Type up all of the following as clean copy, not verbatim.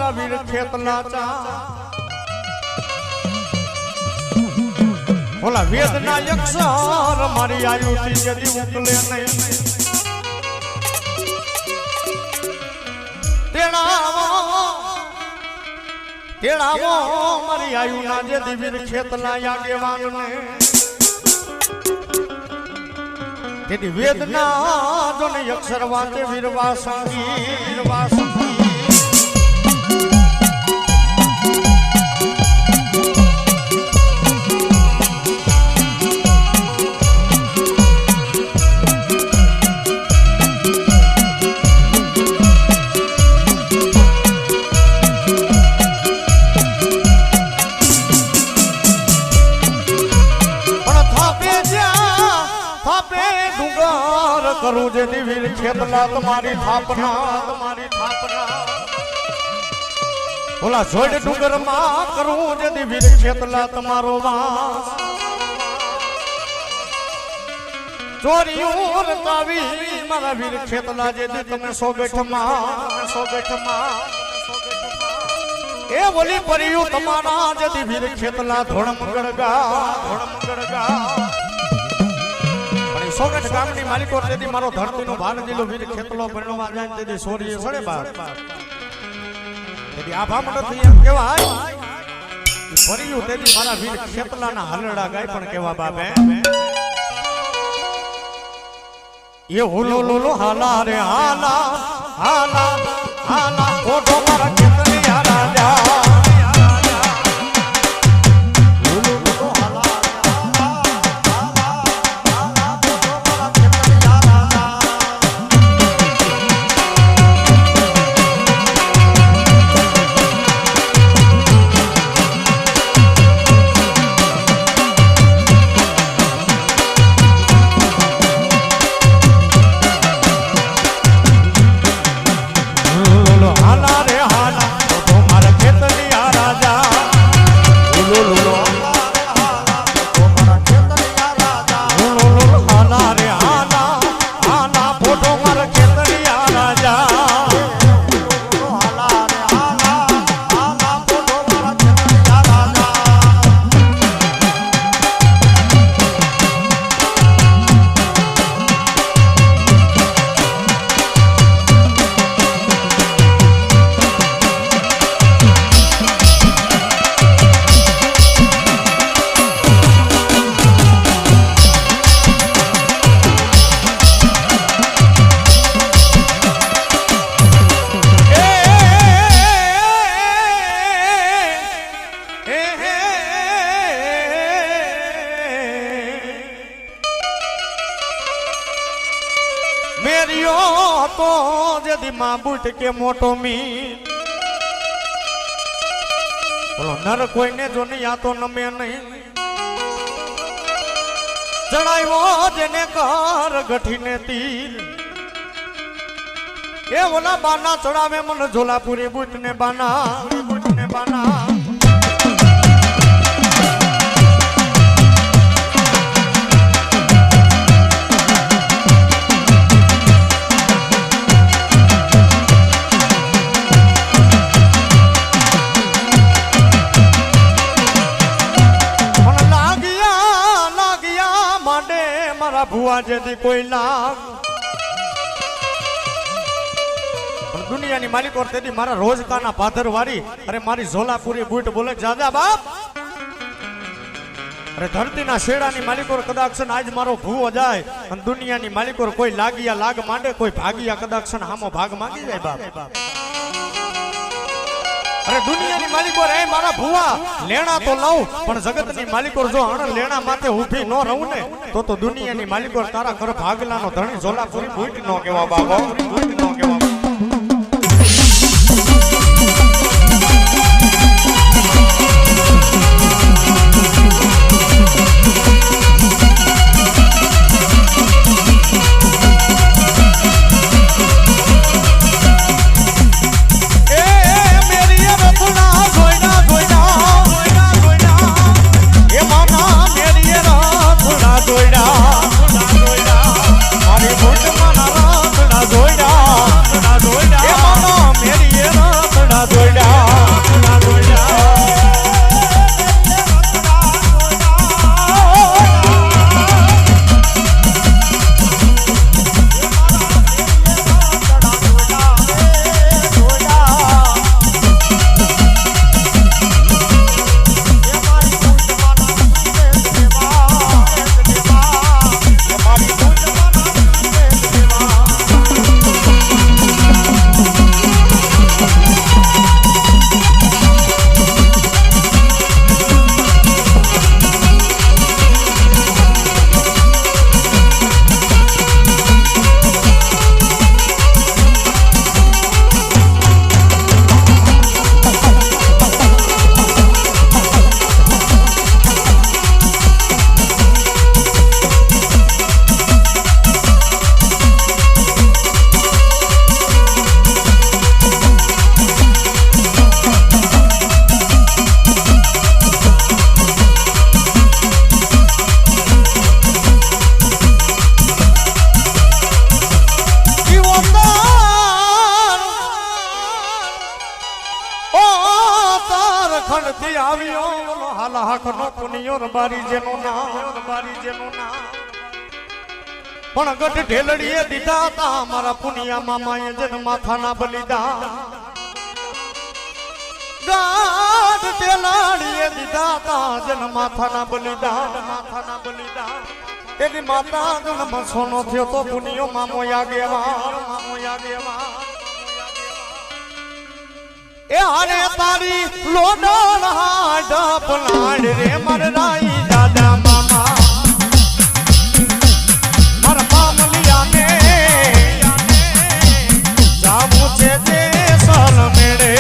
મારા વીર ખેતલા ચા ઓલા વેદના અક્ષર મારી આયુથી જદી ઉકલે નહીં તેડાવો મારી આયુના જદી વીર ખેતલા આગેવાનને તેથી વેદના જોને અક્ષર વાતે વીરવા સંગી કરું જે વીર ખેતલા તમારી થાપના ઓલા જોડ ડુંગર માં કરું જે વીર ખેતલા તમારો વાસ ચોરીઓ રતાવી મારા વીર ખેતલા જે તમે સોગઠમાં એ બોલી પરિયું તમારા જે વીર ખેતલા ધોળમ ગળગા સોગઠ ગામની માલિકો તેથી મારો ધરતીનો ભાર જિલ્લો વીર ખેતલો પરણવા જાય તેથી સોરીએ સડે બાર તેથી આભા મંડળથી એમ કહેવાય કે પરિયું તેથી મારા વીર ખેતલાના હલડા ગાય પણ કેવા બાપે એ હોલો લોલો હાલા રે હાલા ઓઢો મારા ખેતલી રાજા તો જદી માં બુટ કે મોટો મી બોલો નર કોઈને જો નહીં આ તો નમે નહીં ચડાવ્યો જેને કર ગઠીને તીર એ ઓલા બાના ચડાવે મન ઝોલાપુરી બુટ ને બાના ભુવા જેથી કોઈ લાગ પણ દુનિયાની માલિકો તેથી મારા રોજકાના પાથર વાળી અરે મારી ઝોલાપુરી બૂટ બોલે જાજા બાપ અરે ધરતીના શેડાની માલિકો કદાચ આજ મારો ભૂવો જાય અને દુનિયાની માલિકો કોઈ લાગિયા લાગ માંડે કોઈ ભાગિયા કદાચ હામો ભાગ માંગી જાય બાપ અરે દુનિયાની માલિકો રે મારા ભુવા લેણા તો લઉં પણ જગતની માલિકો જો અણ લેણા માથે ઊભી ન રહું ને તો દુનિયાની માલિકો તારા ઘર ભાગલાનો ધણી ઝોલાપુરી બૂટ નો કેવા બાબો બૂટ નો કેવા મારી ભૂટ મારા ખંડથી આવ્યો ઓલો હાલા હાકનો પુનિયો રબારી જેનું નામ પણ ગઢ ઢેલડીએ દીધા તા મારા પુનિયા મામાએ જન માથાના બલિદાન ગઢ ઢેલડીએ દીધા તા જન માથાના બલિદાન એની માતા જન્મ સોનો થયો તો પુનિયો મામો આગેવાન એ હારે તારી લોડણ હાડ પલાડ રે મરરાઈ દાદા મામા મર મામલિયાને જાવું છે જે સલ મેળે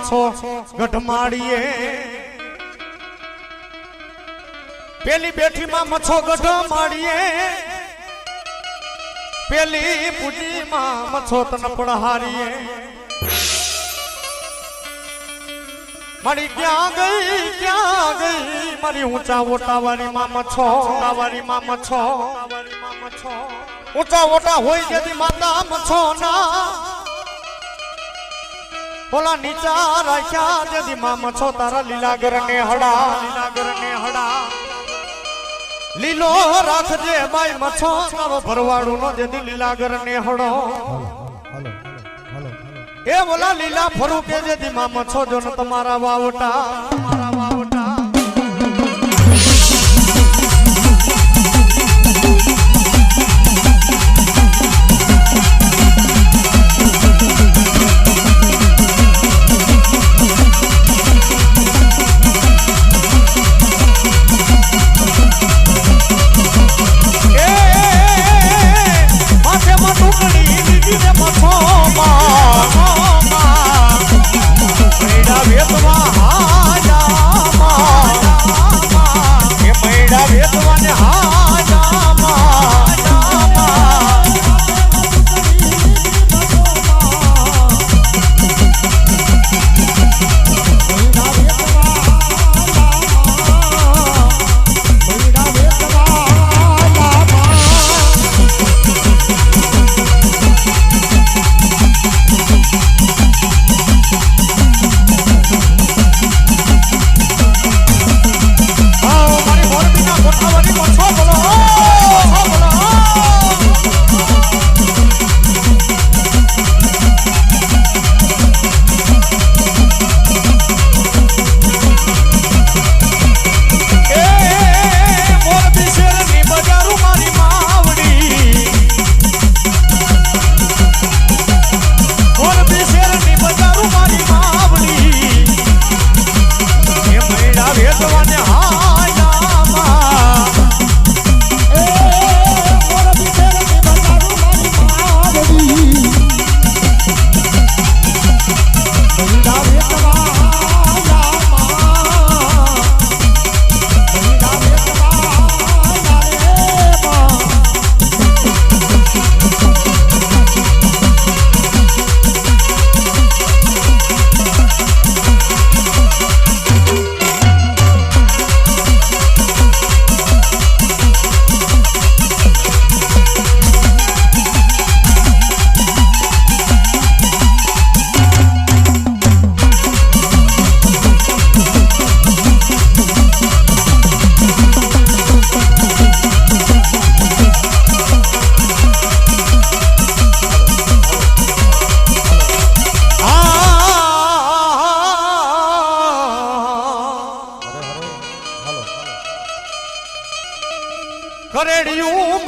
છો ગઢમાળીએ પેલી બેઠી માં મછો ગઢમાળીએ પેલી પૂજી માં મછો તન પડહારીએ મારી ક્યાં ગઈ મારી ઊંચા ઓટાવાળી માં મછો ઊંચા ઓટા હોય જેથી માતા મછો ના ઓલા નીચા રાખ્યા જેથી મામા છો તારા લીલાગર ને હડા લીલો રાખજે બાઈ મછો તારો ભરવાડું નો જેથી લીલાગર ને હડો એ ઓલા લીલા ફરું કે જેથી મામા છો જો ને તમારા વાવટા વેતવા હા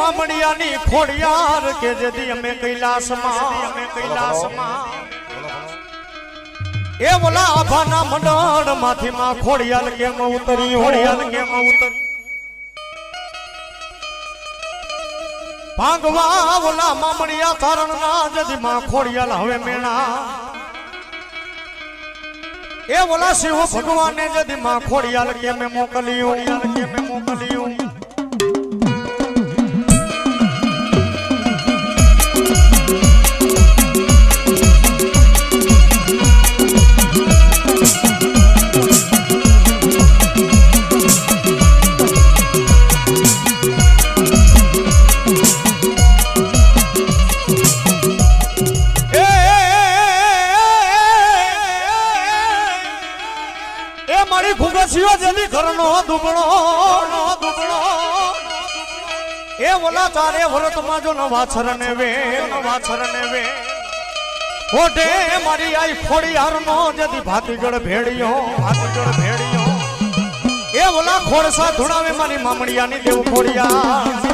મામડિયાની ખોડિયાર કે જેદી અમે કૈલાસમાં એ બોલા આભાના મંડળ માંથી માં ખોડિયાલ કેમ ઉતરી ભાગવા બોલા મામડિયા તારણ ના જદી માં ખોડિયાલ હવે મેણા એ બોલા શિવ ભગવાને જદી માં ખોડિયાલ કેમ મોકલ્યું જદી ઘરનો દુબળો એ ઓલા તારે વ્રતમાં જો વાછર ને વે ઓઢે મારી આઈ ખોડિયાર નો જદી ભાતીગળ ભેડિયો એ ઓલા ખોડસા ધુણાવે મારી મામડિયાની દેવ ખોડિયાર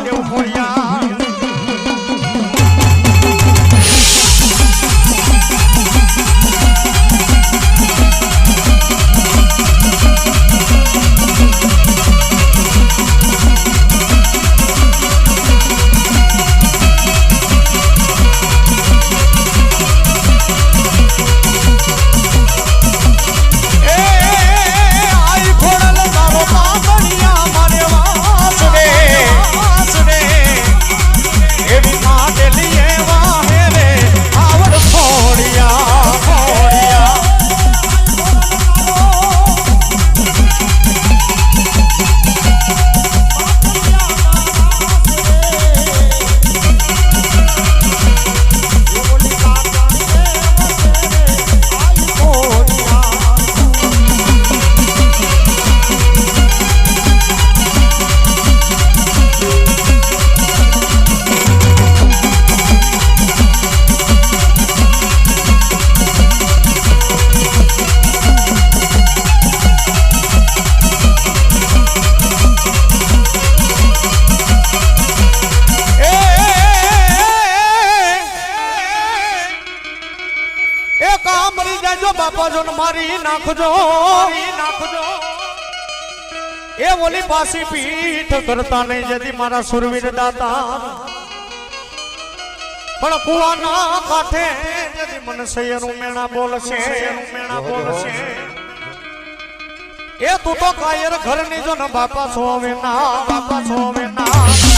બાપા જો મારી નાખજો એ ઓલી પાસી પીઠ કરતા નહીં જદી મારા સુરવીર દાતા પણ કુવાના કાંઠે જદી મન સૈયરું મેણા બોલશે એ તું તો કાયર ઘરની જો ને બાપા સોવે ના